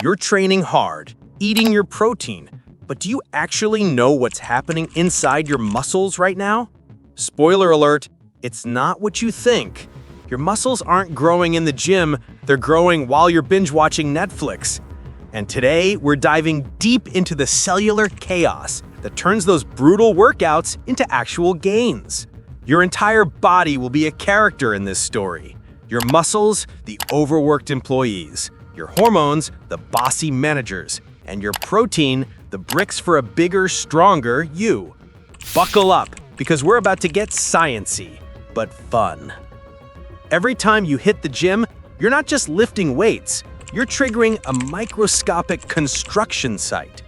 You're training hard, eating your protein, but do you actually know what's happening inside your muscles right now? Spoiler alert, it's not what you think. Your muscles aren't growing in the gym, they're growing while you're binge-watching Netflix. And today, we're diving deep into the cellular chaos that turns those brutal workouts into actual gains. Your entire body will be a character in this story. Your muscles, the overworked employees. Your hormones, the bossy managers. And your protein, the bricks for a bigger, stronger you. Buckle up, because we're about to get science-y, but fun. Every time you hit the gym, you're not just lifting weights, you're triggering a microscopic construction site.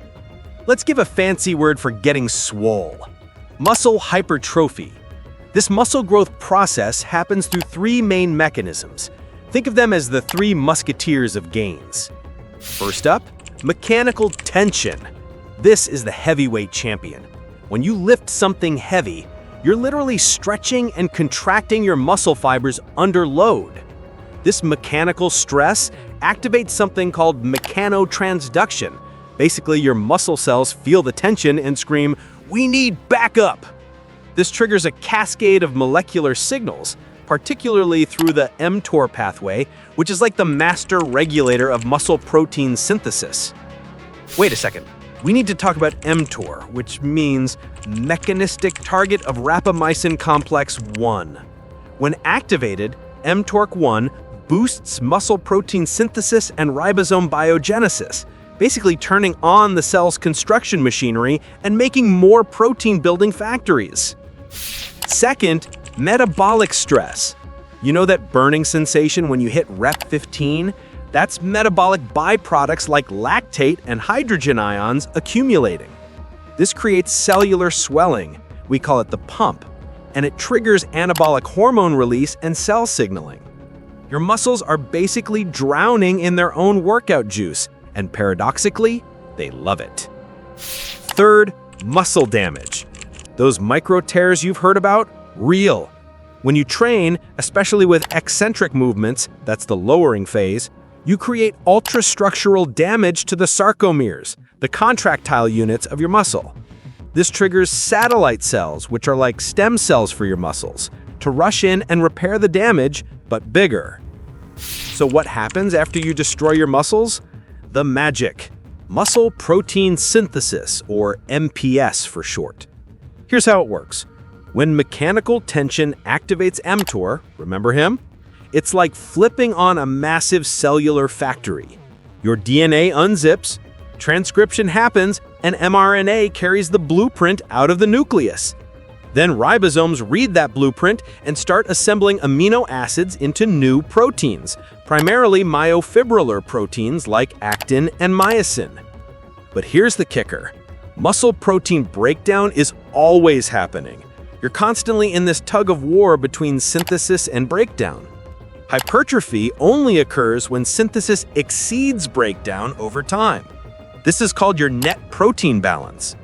Let's give a fancy word for getting swole. Muscle hypertrophy. This muscle growth process happens through three main mechanisms. Think of them as the three musketeers of gains. First up, mechanical tension. This is the heavyweight champion. When you lift something heavy, you're literally stretching and contracting your muscle fibers under load. This mechanical stress activates something called mechanotransduction. Basically, your muscle cells feel the tension and scream, "We need backup!" This triggers a cascade of molecular signals, particularly through the mTOR pathway, which is like the master regulator of muscle protein synthesis. Wait a second. We need to talk about mTOR, which means mechanistic target of rapamycin complex 1. When activated, mTORC1 boosts muscle protein synthesis and ribosome biogenesis, basically turning on the cell's construction machinery and making more protein-building factories. Second, metabolic stress. You know that burning sensation when you hit rep 15? That's metabolic byproducts like lactate and hydrogen ions accumulating. This creates cellular swelling, we call it the pump, and it triggers anabolic hormone release and cell signaling. Your muscles are basically drowning in their own workout juice, and paradoxically, they love it. Third, muscle damage. Those micro tears you've heard about? Real. When you train, especially with eccentric movements, that's the lowering phase, you create ultrastructural damage to the sarcomeres, the contractile units of your muscle. This triggers satellite cells, which are like stem cells for your muscles, to rush in and repair the damage, but bigger. So what happens after you destroy your muscles? The magic. Muscle protein synthesis, or MPS for short. Here's how it works. When mechanical tension activates mTOR, remember him? It's like flipping on a massive cellular factory. Your DNA unzips, transcription happens, and mRNA carries the blueprint out of the nucleus. Then ribosomes read that blueprint and start assembling amino acids into new proteins, primarily myofibrillar proteins like actin and myosin. But here's the kicker. Muscle protein breakdown is always happening. You're constantly in this tug of war between synthesis and breakdown. Hypertrophy only occurs when synthesis exceeds breakdown over time. This is called your net protein balance.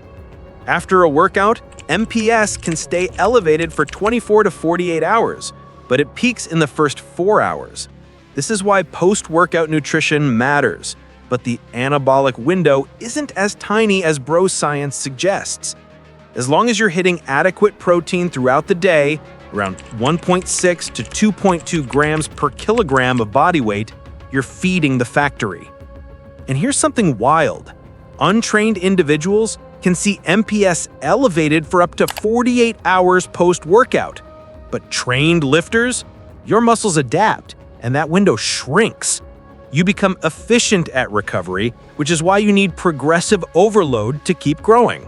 After a workout, MPS can stay elevated for 24 to 48 hours, but it peaks in the first 4 hours. This is why post-workout nutrition matters, but the anabolic window isn't as tiny as bro science suggests. As long as you're hitting adequate protein throughout the day, around 1.6 to 2.2 grams per kilogram of body weight, you're feeding the factory. And here's something wild. Untrained individuals can see MPS elevated for up to 48 hours post-workout. But trained lifters, your muscles adapt, and that window shrinks. You become efficient at recovery, which is why you need progressive overload to keep growing.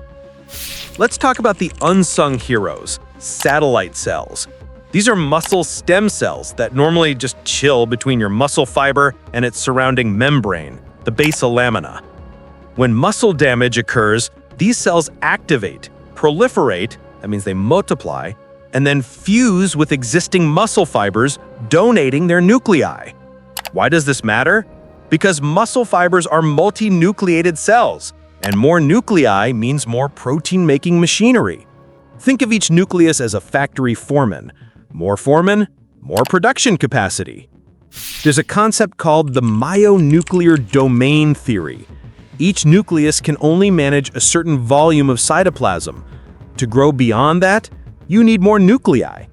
Let's talk about the unsung heroes, satellite cells. These are muscle stem cells that normally just chill between your muscle fiber and its surrounding membrane, the basal lamina. When muscle damage occurs, these cells activate, proliferate, that means they multiply, and then fuse with existing muscle fibers, donating their nuclei. Why does this matter? Because muscle fibers are multinucleated cells, and more nuclei means more protein-making machinery. Think of each nucleus as a factory foreman. More foremen, more production capacity. There's a concept called the myonuclear domain theory. Each nucleus can only manage a certain volume of cytoplasm. To grow beyond that, you need more nuclei.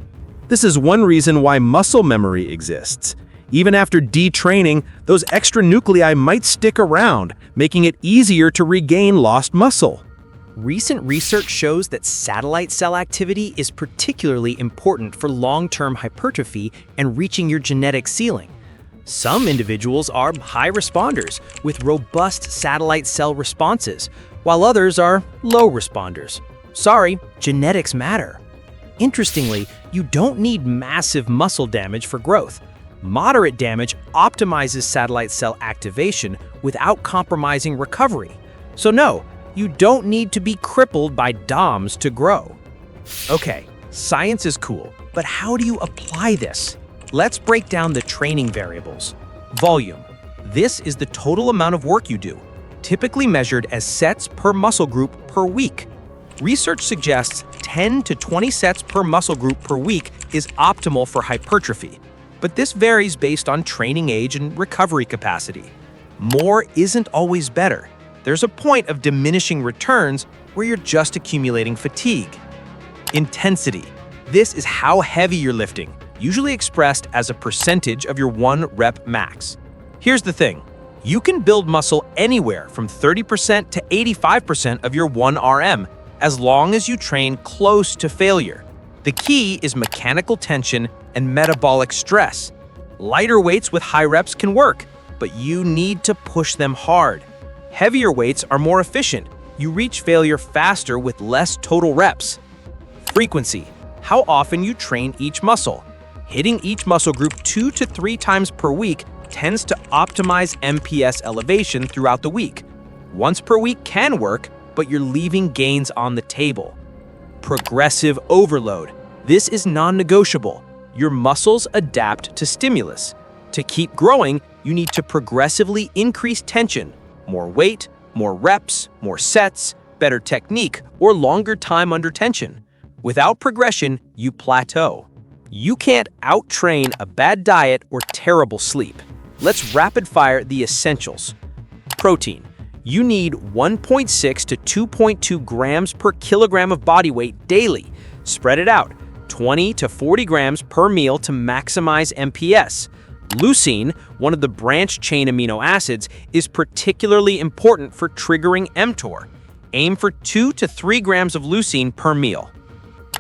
This is one reason why muscle memory exists. Even after detraining, those extra nuclei might stick around, making it easier to regain lost muscle. Recent research shows that satellite cell activity is particularly important for long-term hypertrophy and reaching your genetic ceiling. Some individuals are high responders with robust satellite cell responses, while others are low responders. Sorry, genetics matter. Interestingly, you don't need massive muscle damage for growth. Moderate damage optimizes satellite cell activation without compromising recovery. So no, you don't need to be crippled by DOMs to grow. Okay, science is cool, but how do you apply this? Let's break down the training variables. Volume. This is the total amount of work you do, typically measured as sets per muscle group per week. Research suggests 10 to 20 sets per muscle group per week is optimal for hypertrophy, but this varies based on training age and recovery capacity. More isn't always better. There's a point of diminishing returns where you're just accumulating fatigue. Intensity. This is how heavy you're lifting, usually expressed as a percentage of your 1 rep max. Here's the thing. You can build muscle anywhere from 30% to 85% of your 1 RM, as long as you train close to failure. The key is mechanical tension and metabolic stress. Lighter weights with high reps can work, but you need to push them hard. Heavier weights are more efficient. You reach failure faster with less total reps. Frequency. How often you train each muscle. Hitting each muscle group 2 to 3 times per week tends to optimize MPS elevation throughout the week. Once per week can work, but you're leaving gains on the table. Progressive overload. This is non-negotiable. Your muscles adapt to stimulus. To keep growing, you need to progressively increase tension. More weight, more reps, more sets, better technique, or longer time under tension. Without progression, you plateau. You can't out-train a bad diet or terrible sleep. Let's rapid-fire the essentials. Protein. You need 1.6 to 2.2 grams per kilogram of body weight daily. Spread it out, 20 to 40 grams per meal to maximize MPS. Leucine, one of the branch-chain amino acids, is particularly important for triggering mTOR. Aim for 2 to 3 grams of leucine per meal.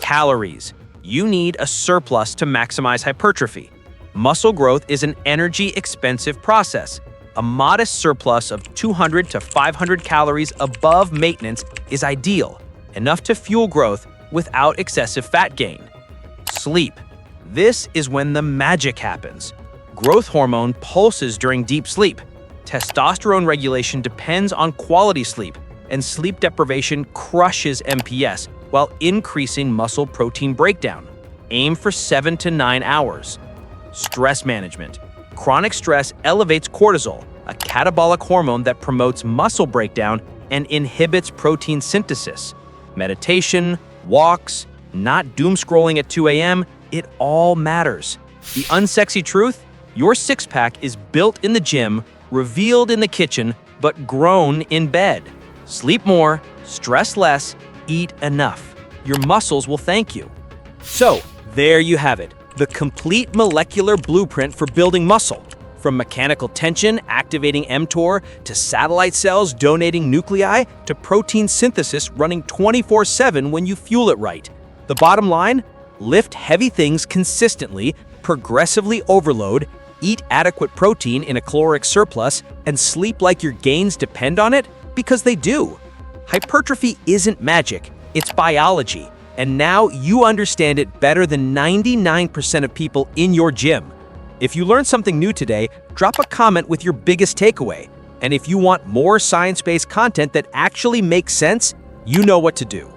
Calories. You need a surplus to maximize hypertrophy. Muscle growth is an energy-expensive process. A modest surplus of 200 to 500 calories above maintenance is ideal, enough to fuel growth without excessive fat gain. Sleep. This is when the magic happens. Growth hormone pulses during deep sleep. Testosterone regulation depends on quality sleep, and sleep deprivation crushes MPS while increasing muscle protein breakdown. Aim for 7 to 9 hours. Stress management. Chronic stress elevates cortisol, a catabolic hormone that promotes muscle breakdown and inhibits protein synthesis. Meditation, walks, not doom scrolling at 2 a.m., it all matters. The unsexy truth? Your six-pack is built in the gym, revealed in the kitchen, but grown in bed. Sleep more, stress less, eat enough. Your muscles will thank you. So, there you have it, the complete molecular blueprint for building muscle. From mechanical tension activating mTOR, to satellite cells donating nuclei, to protein synthesis running 24/7 when you fuel it right. The bottom line? Lift heavy things consistently, progressively overload, eat adequate protein in a caloric surplus, and sleep like your gains depend on it, because they do. Hypertrophy isn't magic, it's biology, and now you understand it better than 99% of people in your gym. If you learned something new today, drop a comment with your biggest takeaway. And if you want more science-based content that actually makes sense, you know what to do.